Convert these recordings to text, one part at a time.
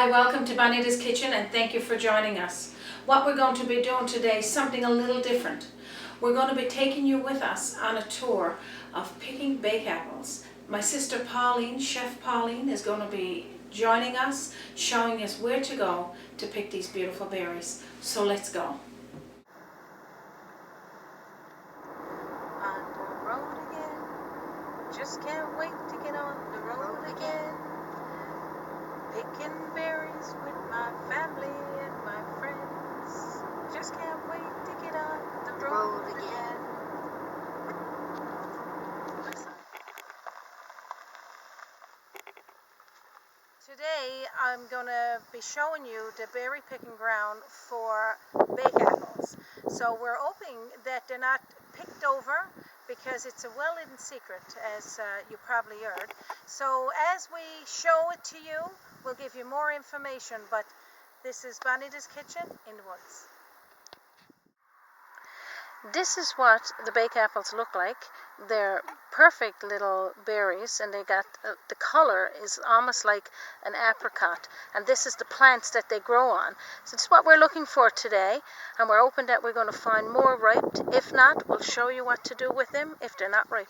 Hi, welcome to Bonita's Kitchen and thank you for joining us. What we're going to be doing today is something a little different. We're going to be taking you with us on a tour of picking bake apples. My sister Pauline, Chef Pauline, is going to be joining us, showing us where to go to pick these beautiful berries. So let's go. On the road again, just can't wait to get on the road again. Picking berries with my family and my friends. Just can't wait to get on the road again. Today I'm going to be showing you the berry picking ground for bake apples. So we're hoping that they're not picked over because it's a well-hidden secret, as you probably heard. So as we show it to you, we'll give you more information, but this is Bonita's Kitchen in the woods. This is what the bake apples look like. They're perfect little berries, and they got the color is almost like an apricot, and this is the plants that they grow on. So this is what we're looking for today, and we're hoping that we're going to find more ripe. If not, we'll show you what to do with them if they're not ripe.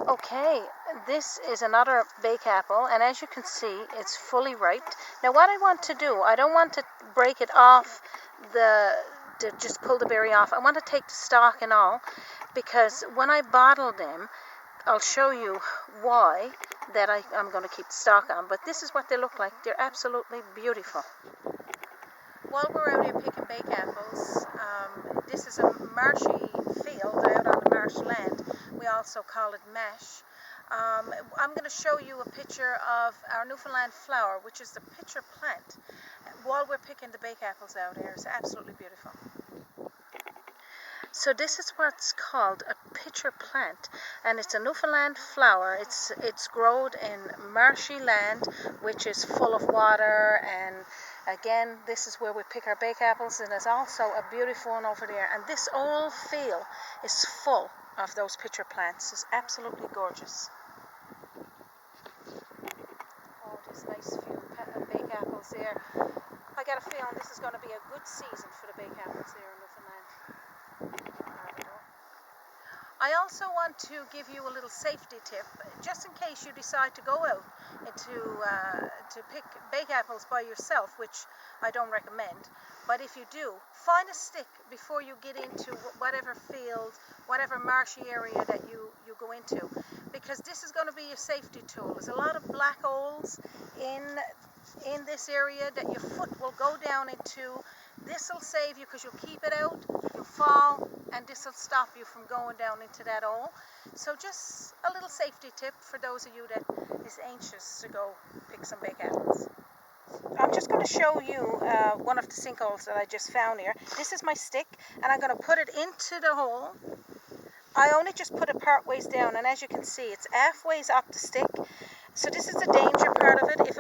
Okay, this is another bake apple, and as you can see, it's fully ripe. Now what I want to do, I don't want to break it off to just pull the berry off. I want to take the stalk and all, because when I bottle them, I'll show you why that I'm going to keep the stalk on. But this is what they look like. They're absolutely beautiful. While we're out here picking bake apples, this is a marshy field out on the marsh land. We also call it mash. I'm going to show you a picture of our Newfoundland flower, which is the pitcher plant. While we're picking the bake apples out here, it's absolutely beautiful. So this is what's called a pitcher plant, and it's a Newfoundland flower. It's grown in marshy land, which is full of water, and again, this is where we pick our bake apples, and there's also a beautiful one over there. And this whole field is full of those pitcher plants. It's absolutely gorgeous. Oh, this nice few bake apples there. I got a feeling this is going to be a good season for the bake apples here in Newfoundland. I also want to give you a little safety tip, just in case you decide to go out and to pick bake apples by yourself, which I don't recommend. But if you do, find a stick before you get into whatever field, whatever marshy area that you go into, because this is going to be your safety tool. There's a lot of black holes in this area that your foot will go down into. This will save you because you'll keep it out, you'll fall, and this will stop you from going down into that hole. So just a little safety tip for those of you that is anxious to go pick some bake apples. I'm just going to show you one of the sinkholes that I just found here. This is my stick, and I'm going to put it into the hole. I only just put it part ways down, and as you can see, it's halfways up the stick. So this is the danger part of it.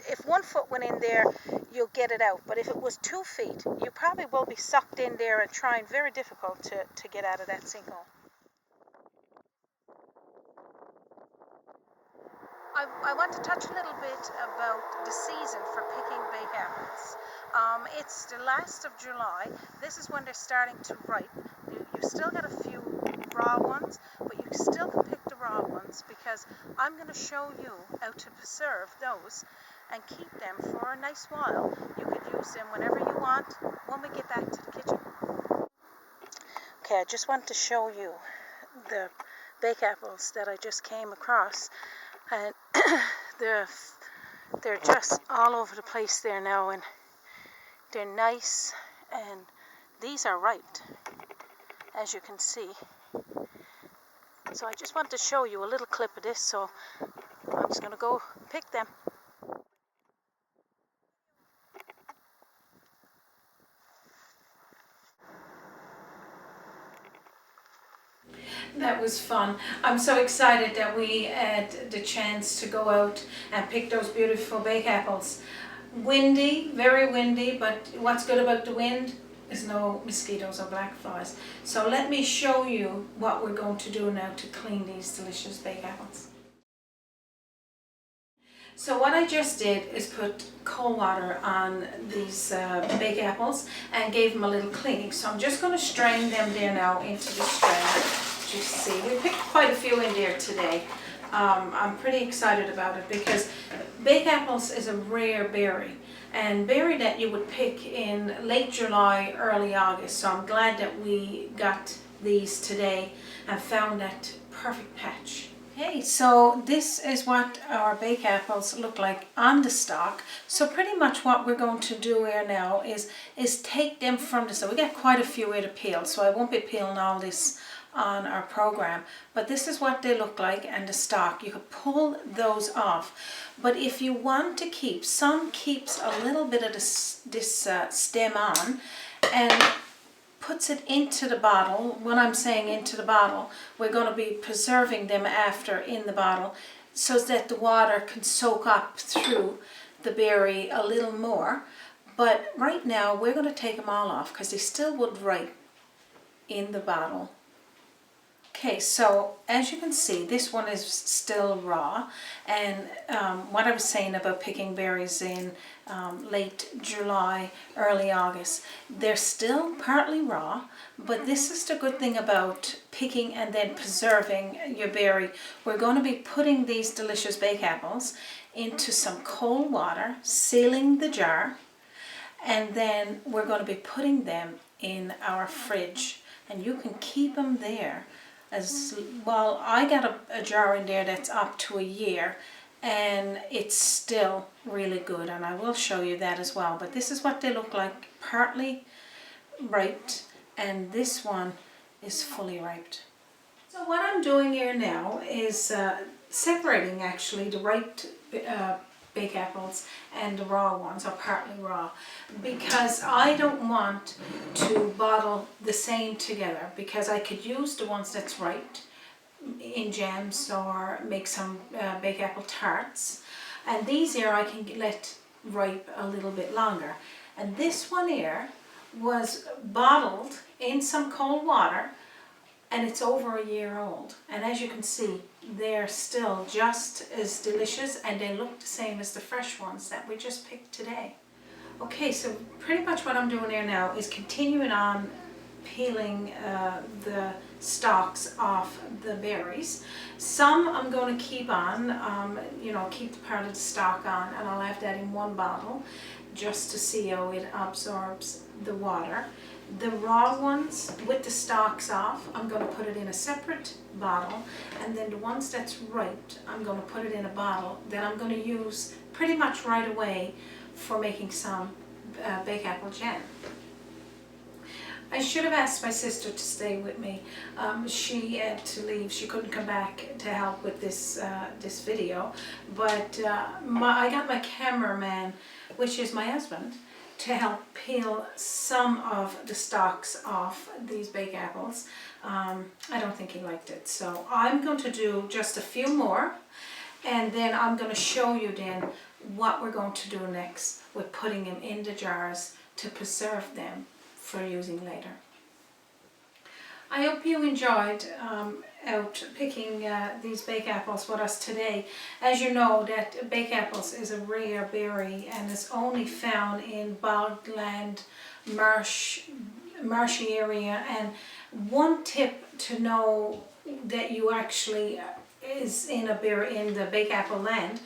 If 1 foot went in there, you'll get it out. But if it was 2 feet, you probably will be sucked in there and trying very difficult to get out of that sinkhole. I want to touch a little bit about the season for picking bake apples. It's the last of July. This is when they're starting to ripe. You still got a few raw ones, but you still can pick the raw ones, because I'm going to show you how to preserve those and keep them for a nice while. You could use them whenever you want when we get back to the kitchen. Okay, I just want to show you the bake apples that I just came across, and they're just all over the place there now, and they're nice, and these are ripe, as you can see. So I just want to show you a little clip of this, so I'm just going to go pick them. That was fun. I'm so excited that we had the chance to go out and pick those beautiful bake apples. Windy, very windy, but what's good about the wind? There's no mosquitoes or black flies. So let me show you what we're going to do now to clean these delicious bake apples. So what I just did is put cold water on these baked apples and gave them a little cleaning. So I'm just going to strain them there now into the strainer. Just see, we picked quite a few in there today. I'm pretty excited about it because baked apples is a rare berry, and berry that you would pick in late July, early August. So I'm glad that we got these today and found that perfect patch. Okay, so this is what our baked apples look like on the stalk. So pretty much what we're going to do here now is take them from the stalk. We got quite a few here to peel, so I won't be peeling all this on our program, but this is what they look like, and the stalk, you could pull those off. But if you want to keep, some keeps a little bit of this stem on and puts it into the bottle. When I'm saying into the bottle, we're going to be preserving them after in the bottle so that the water can soak up through the berry a little more. But right now we're going to take them all off because they still would ripe in the bottle. Okay, so as you can see, this one is still raw, and what I was saying about picking berries in late July, early August, they're still partly raw, but this is the good thing about picking and then preserving your berry. We're going to be putting these delicious baked apples into some cold water, sealing the jar, and then we're going to be putting them in our fridge, and you can keep them there. As well, I got a jar in there that's up to a year, and it's still really good, and I will show you that as well. But this is what they look like, partly ripe, and this one is fully ripe. So what I'm doing here now is separating actually the ripe baked apples and the raw ones, or partly raw, because I don't want to bottle the same together, because I could use the ones that's ripe in jams or make some baked apple tarts, and these here I can let ripe a little bit longer. And this one here was bottled in some cold water, and it's over a year old, and as you can see, they're still just as delicious, and they look the same as the fresh ones that we just picked today. Okay, so pretty much what I'm doing here now is continuing on peeling the stalks off the berries. Some I'm going to keep on, keep the part of the stalk on, and I'll have that in one bottle just to see how it absorbs the water. The raw ones with the stalks off, I'm going to put it in a separate bottle, and then the ones that's ripe, I'm going to put it in a bottle that I'm going to use pretty much right away for making some baked apple jam. I should have asked my sister to stay with me. She had to leave. She couldn't come back to help with this video, but I got my cameraman, which is my husband, to help peel some of the stalks off these baked apples. I don't think he liked it, so I'm going to do just a few more, and then I'm going to show you then what we're going to do next with putting them in the jars to preserve them for using later. I hope you enjoyed out picking these baked apples with us today. As you know, that baked apples is a rare berry and is only found in bogland, marshy area. And one tip to know that you actually is in the baked apple land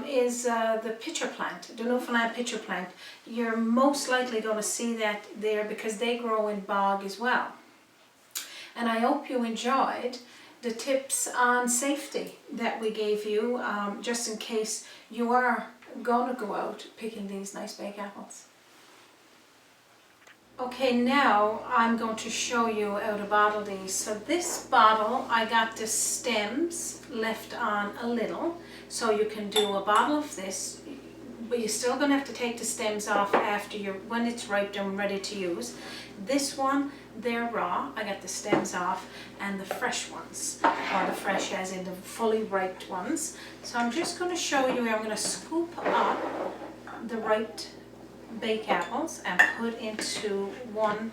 is the pitcher plant, the Newfoundland pitcher plant. You're most likely going to see that there because they grow in bog as well. And I hope you enjoyed the tips on safety that we gave you, just in case you are going to go out picking these nice baked apples. Okay, now I'm going to show you how to bottle these. So this bottle, I got the stems left on a little, so you can do a bottle of this, but you're still going to have to take the stems off after when it's ripe and ready to use. This one, they're raw. I got the stems off, and the fresh ones, or the fresh as in the fully ripe ones. So I'm just going to show you how I'm going to scoop up the ripe baked apples and put into one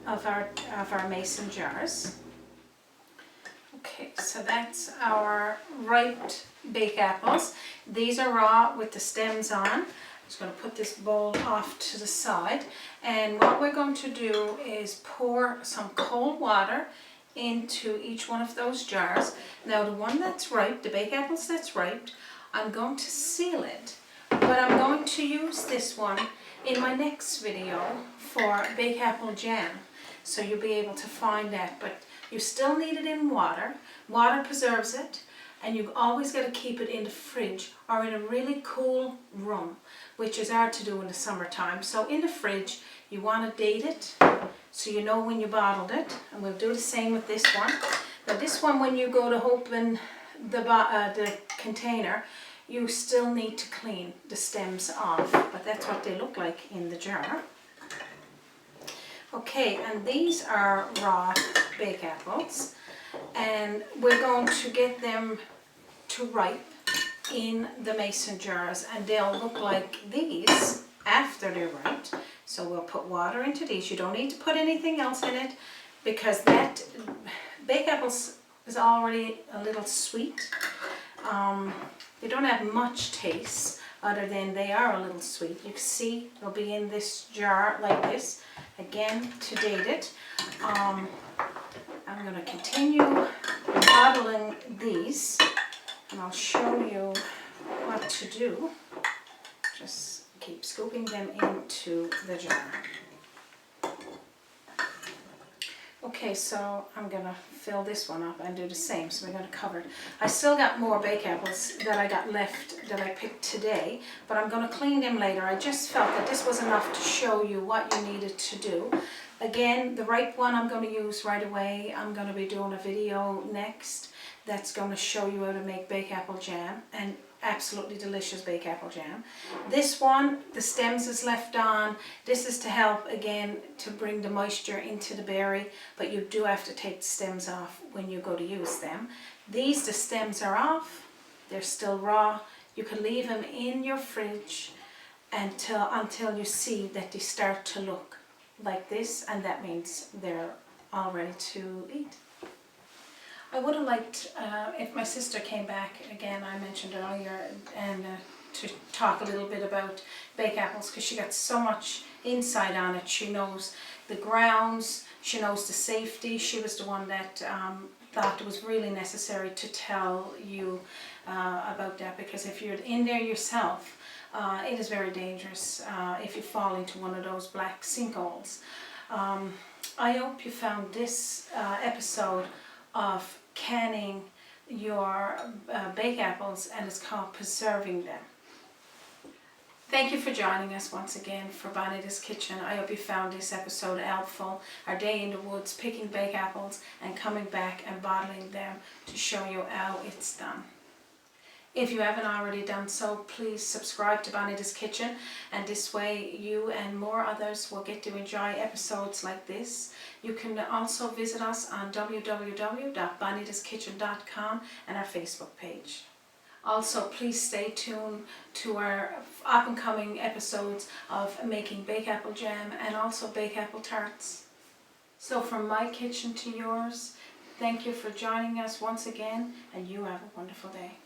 of our mason jars. Okay. Okay, so that's our ripe bake apples. These are raw with the stems on. I'm just going to put this bowl off to the side, and what we're going to do is pour some cold water into each one of those jars. Now the one that's ripe, the bake apples that's ripe, I'm going to seal it, but I'm going to use this one in my next video for Bakeapple jam. So you'll be able to find that, but you still need it in water. Water preserves it, and you've always got to keep it in the fridge or in a really cool room, which is hard to do in the summertime. So in the fridge, you want to date it so you know when you bottled it, and we'll do the same with this one. Now this one, when you go to open the container, you still need to clean the stems off, but that's what they look like in the jar. Okay, and these are raw bake apples, and we're going to get them to ripe in the mason jars, and they'll look like these after they're ripe. So we'll put water into these. You don't need to put anything else in it, because that bake apples is already a little sweet. They don't have much taste other than they are a little sweet. You can see they'll be in this jar like this. Again, to date it. I'm going to continue bottling these, and I'll show you what to do. Just keep scooping them into the jar. Okay, so I'm going to fill this one up and do the same. So we're going to cover it. I still got more bake apples that I got left that I picked today, but I'm going to clean them later. I just felt that this was enough to show you what you needed to do. Again, the ripe one I'm going to use right away. I'm going to be doing a video next that's going to show you how to make Bakeapple jam, and absolutely delicious Bakeapple jam. This one, the stems is left on. This is to help, again, to bring the moisture into the berry, but you do have to take the stems off when you go to use them. These, the stems are off. They're still raw. You can leave them in your fridge until you see that they start to look like this, and that means they're all ready to eat. I would have liked, if my sister came back again, I mentioned earlier, and to talk a little bit about Bakeapples, because she got so much insight on it. She knows the grounds, she knows the safety. She was the one that thought it was really necessary to tell you about that, because if you're in there yourself, it is very dangerous if you fall into one of those black sinkholes. I hope you found this episode of canning your bake apples, and it's called Preserving Them. Thank you for joining us once again for Bonita's Kitchen. I hope you found this episode helpful. Our day in the woods picking bake apples and coming back and bottling them to show you how it's done. If you haven't already done so, please subscribe to Bonita's Kitchen, and this way you and more others will get to enjoy episodes like this. You can also visit us on www.bonitaskitchen.com and our Facebook page. Also, please stay tuned to our up-and-coming episodes of making Bakeapple jam and also Bakeapple tarts. So from my kitchen to yours, thank you for joining us once again, and you have a wonderful day.